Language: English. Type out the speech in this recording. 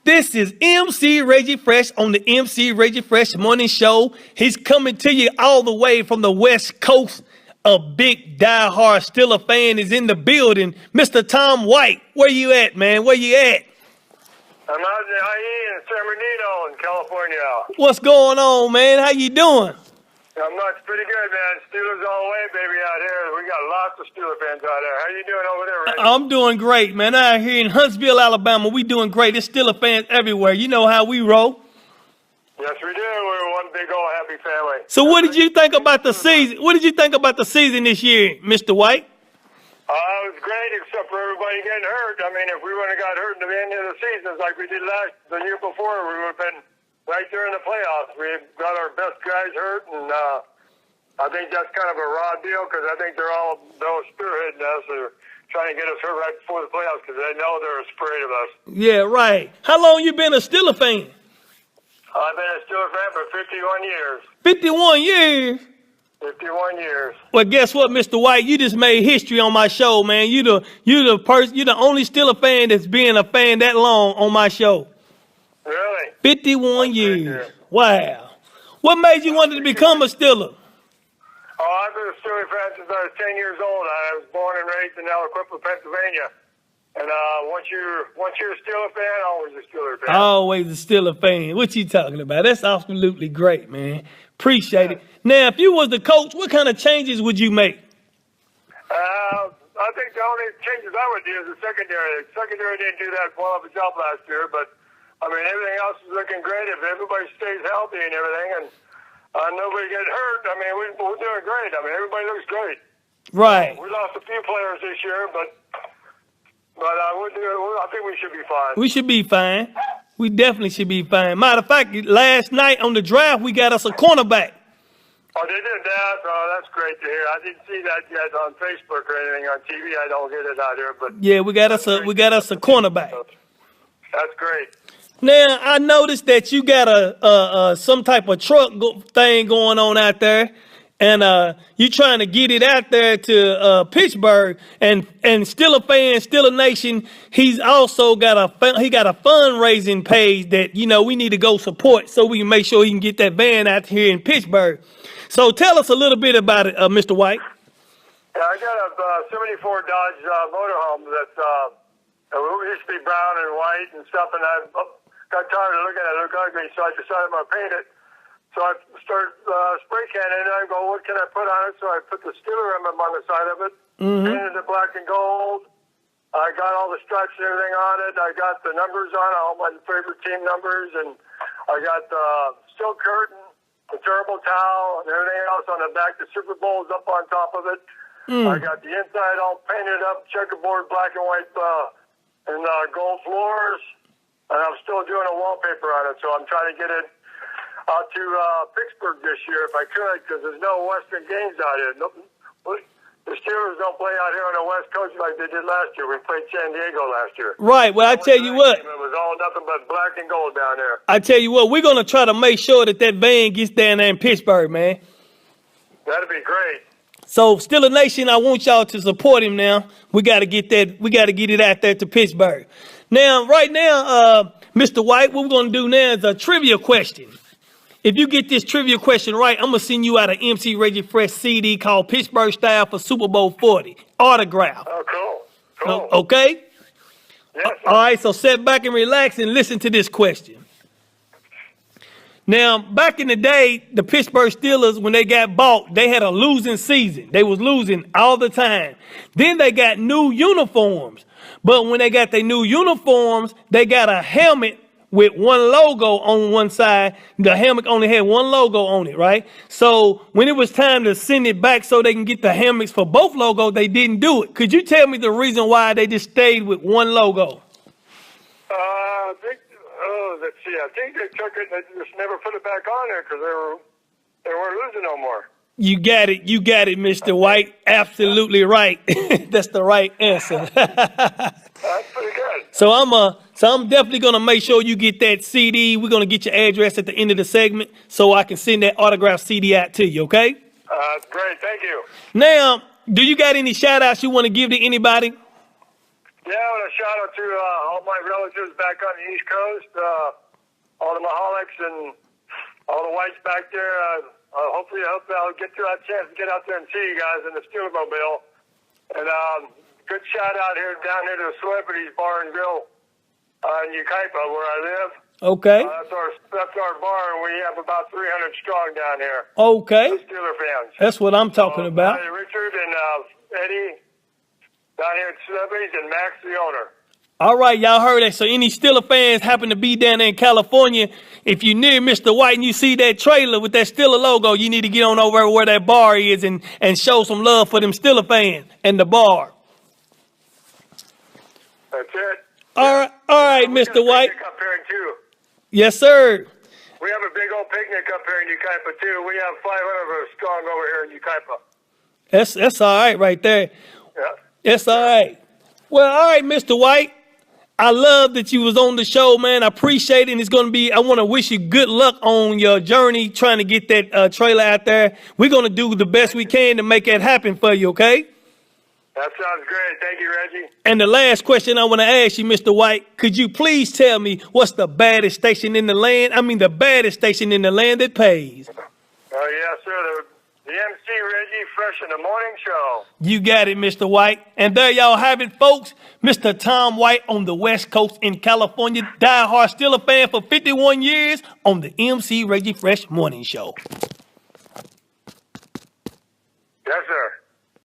This is MC Reggie Fresh on the MC Reggie Fresh Morning Show. He's coming to you all the way from the West Coast. A big diehard Steeler fan is in the building. Mr. Tom White, where you at, man? Where you at? I'm out in the IE in San Bernardino in California. What's going on, man? How you doing? I'm not pretty good, man. Steelers all the way, baby, out here. We got lots of Steeler fans out there. How you doing over there, Reggie? I'm doing great, man. Out here in Huntsville, Alabama, we doing great. There's Steeler fans everywhere. You know how we roll. Yes, we do. We're one big old happy family. So what did you think about the season? What did you think about the season this year, Mr. White? It was great, except for everybody getting hurt. I mean, if we wouldn't have got hurt at the end of the season like we did the year before, we would have been right there in the playoffs. We got our best guys hurt, and I think that's kind of a raw deal because I think they're spearheading us or trying to get us hurt right before the playoffs because they know they're afraid of us. Yeah, right. How long you been a Steeler fan? I've been a Steeler fan for 51 years. 51 years? 51 years. Well, guess what, Mr. White? You just made history on my show, man. You're the only Steeler fan that's been a fan that long on my show. Really? 51 years. Wow. What made you want to become a Steeler? Oh, I've been a Steeler fan since I was 10 years old. I was born and raised in Aliquippa, Pennsylvania. And once you're a Steeler fan, always a Steeler fan. Always a Steeler fan. What you talking about? That's absolutely great, man. Appreciate it. Now, if you was the coach, what kind of changes would you make? I think the only changes I would do is the secondary. The secondary didn't do that well of a job last year, but I mean, everything else is looking great. If everybody stays healthy and everything, and nobody get hurt, I mean, we're doing great. I mean, everybody looks great. Right. We lost a few players this year, but I think we should be fine. We should be fine. We definitely should be fine. Matter of fact, last night on the draft, we got us a cornerback. Oh, they did that? Oh, that's great to hear. I didn't see that yet on Facebook or anything on TV. I don't get it out here, but yeah, we got us a cornerback. That's great. Now I noticed that you got a some type of truck thing going on out there, and you trying to get it out there to Pittsburgh, and Steeler fans, Steeler Nation. He's also got a fundraising page that we need to go support so we can make sure he can get that van out here in Pittsburgh. So tell us a little bit about it, Mr. White. Yeah, I got a 74 Dodge motorhome that's used to be brown and white and stuff, and I got tired of looking at it look ugly, so I decided I'm going to paint it. So I started spray canning, and I go, what can I put on it? So I put the Steeler emblem on the side of it, painted it black and gold. I got all the stripes and everything on it. I got the numbers on it, all my favorite team numbers, and I got the silk curtain, the terrible towel, and everything else on the back. The Super Bowl is up on top of it. I got the inside all painted up, checkerboard, black and white, and gold floors. And I'm still doing a wallpaper on it, so I'm trying to get it out to Pittsburgh this year if I could, because there's no Western games out here. The Steelers don't play out here on the West Coast like they did last year. We played San Diego last year. Right. Well, I tell you what. It was all nothing but black and gold down there. I tell you what, we're going to try to make sure that van gets down there in Pittsburgh, man. That'd be great. So, Steeler Nation, I want y'all to support him now. We got to get it out there to Pittsburgh. Now, right now, Mr. White, what we're going to do now is a trivia question. If you get this trivia question right, I'm going to send you out an MC Reggie Fresh CD called Pittsburgh Style for Super Bowl 40. Autograph. Oh, cool. Okay? Yes. All right, so sit back and relax and listen to this question. Now, back in the day, the Pittsburgh Steelers, when they got bought, they had a losing season. They was losing all the time. Then they got new uniforms. But when they got their new uniforms, they got a helmet with one logo on one side. The helmet only had one logo on it, right? So when it was time to send it back so they can get the helmets for both logos, they didn't do it. Could you tell me the reason why they just stayed with one logo? Let's see. I think they took it and they just never put it back on there because they weren't losing no more. You got it, Mr. White. Absolutely right. That's the right answer. That's pretty good. So I'm definitely gonna make sure you get that CD. We're gonna get your address at the end of the segment so I can send that autographed CD out to you. Okay? Great. Thank you. Now, do you got any shout outs you want to give to anybody? Yeah, and a shout out to all my relatives back on the East Coast, all the Maholics and all the whites back there. Hopefully, I hope I'll get to a chance to get out there and see you guys in the Steelermobile. And good shout out here down here to the Celebrities Bar and Grill in Ukaipa, where I live. Okay. That's our bar, and we have about 300 strong down here. Okay. Steeler fans. That's what I'm talking about. Richard and Eddie down here at Celebrities, and Max, the owner. All right, y'all heard that. So any Steeler fans happen to be down there in California, if you're near Mr. White and you see that trailer with that Steeler logo, you need to get on over where that bar is and show some love for them Steeler fans and the bar. That's it. All right, Mr. White. Up here too. Yes, sir. We have a big old picnic up here in Ukaipa too. We have 500 of us strong over here in Ukaipa. That's all right right there. Yeah. That's all right. Well, all right, Mr. White. I love that you was on the show, man. I appreciate it. And it's going to be, I want to wish you good luck on your journey trying to get that trailer out there. We're going to do the best we can to make that happen for you, okay? That sounds great. Thank you, Reggie. And the last question I want to ask you, Mr. White, could you please tell me what's the baddest station in the land? I mean, the baddest station in the land that pays. Yes, sir. The MC Reggie Fresh in the Morning Show. You got it, Mr. White. And there y'all have it, folks. Mr. Tom White on the West Coast in California. Diehard Steeler fan for 51 years on the MC Reggie Fresh Morning Show. Yes, sir.